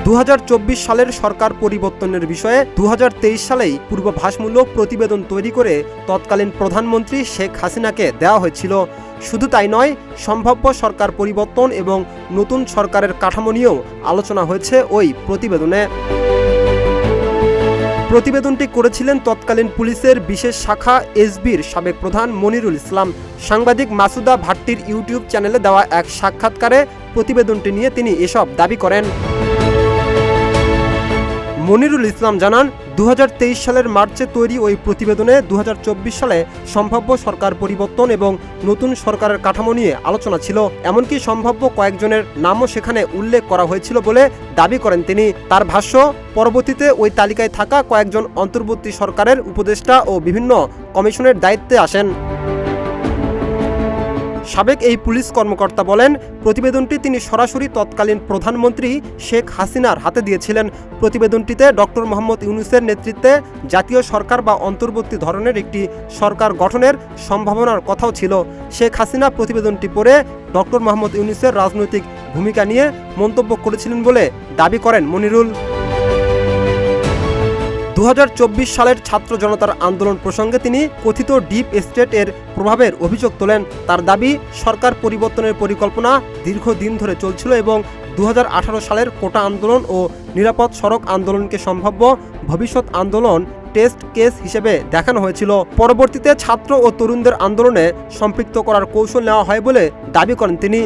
2024 সালের সরকার পরিবর্তনের বিষয়ে 2023 সালেই পূর্বাভাসমূলক প্রতিবেদন তৈরি করে তৎকালীন প্রধানমন্ত্রী শেখ হাসিনাকে দেওয়া হয়েছিল। শুধু তাই নয়, সম্ভাব্য সরকার পরিবর্তন এবং নতুন সরকারের কাঠামো নিয়েও আলোচনা হয়েছে ওই প্রতিবেদনে। প্রতিবেদনটি করেছিলেন তৎকালীন পুলিশের বিশেষ শাখা এসবির সাবেক প্রধান মনিরুল ইসলাম। সাংবাদিক মাসুদা ভাট্টির ইউটিউব চ্যানেলে দেওয়া এক সাক্ষাৎকারে প্রতিবেদনটি নিয়ে তিনি এসব দাবি করেন। মনিরুল ইসলাম জানান, 2023 সালের মার্চে তৈরি ওই প্রতিবেদনে 2024 সালে সম্ভাব্য সরকার পরিবর্তন এবং নতুন সরকারের কাঠামো নিয়ে আলোচনা ছিল। এমনকি সম্ভাব্য কয়েকজনের নামও সেখানে উল্লেখ করা হয়েছিল বলে দাবি করেন তিনি। তার ভাষ্য, পরবর্তীতে ওই তালিকায় থাকা কয়েকজন অন্তর্বর্তী সরকারের উপদেষ্টা ও বিভিন্ন কমিশনের দায়িত্বে আসেন। সাবেক এই পুলিশ কর্মকর্তা বলেন, প্রতিবেদনটি তিনি সরাসরি তৎকালীন প্রধানমন্ত্রী শেখ হাসিনার হাতে দিয়েছিলেন। প্রতিবেদনটিতে ডক্টর মোহাম্মদ ইউনূসের নেতৃত্বে জাতীয় সরকার বা অন্তর্বর্তী ধরনের একটি সরকার গঠনের সম্ভাবনার কথাও ছিল। শেখ হাসিনা প্রতিবেদনটি পড়ে ডক্টর মোহাম্মদ ইউনূসের রাজনৈতিক ভূমিকা নিয়ে মন্তব্য করেছিলেন বলে দাবি করেন মনিরুল। 2024 সালের ছাত্র জনতার আন্দোলন প্রসঙ্গে তিনি কথিত ডিপ স্টেট এর প্রভাবের অভিযোগ তোলেন। তার দাবি, সরকার পরিবর্তনের পরিকল্পনা দীর্ঘদিন ধরে চলছিল এবং 2018 সালের কোটা আন্দোলন ও নিরাপদ সড়ক আন্দোলনকে সম্ভাব্য ভবিষ্যৎ আন্দোলন টেস্ট কেস হিসেবে দেখানো হয়েছিল। পরবর্তীতে ছাত্র ও তরুণদের আন্দোলনে সম্পৃক্ত করার কৌশল নেওয়া হয় বলে দাবি করেন তিনি।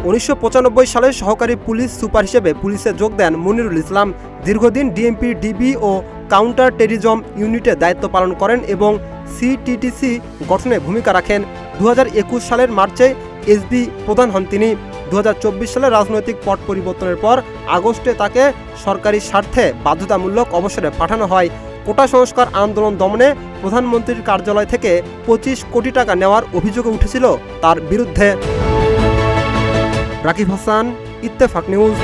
1995 সালে সহকারী পুলিশ সুপার হিসেবে পুলিশে যোগ দেন মনিরুল ইসলাম। দীর্ঘদিন ডিএমপি, ডিবি ও কাউন্টার টেররিজম ইউনিটে দায়িত্ব পালন করেন এবং সিটিটিসি গঠনে ভূমিকা রাখেন। 2021 সালের মার্চে এসবি প্রধান হন তিনি। 2024 সালে রাজনৈতিক পট পরিবর্তনের পর আগস্টে তাকে সরকারি স্বার্থে বাধ্যতামূলক অবসরে পাঠানো হয়। কোটা সংস্কার আন্দোলন দমনে প্রধানমন্ত্রীর কার্যালয় থেকে 25 কোটি টাকা নেওয়ার অভিযোগও উঠেছিল তার বিরুদ্ধে। রাকিব হাসান, ইত্তেফাক নিউজ।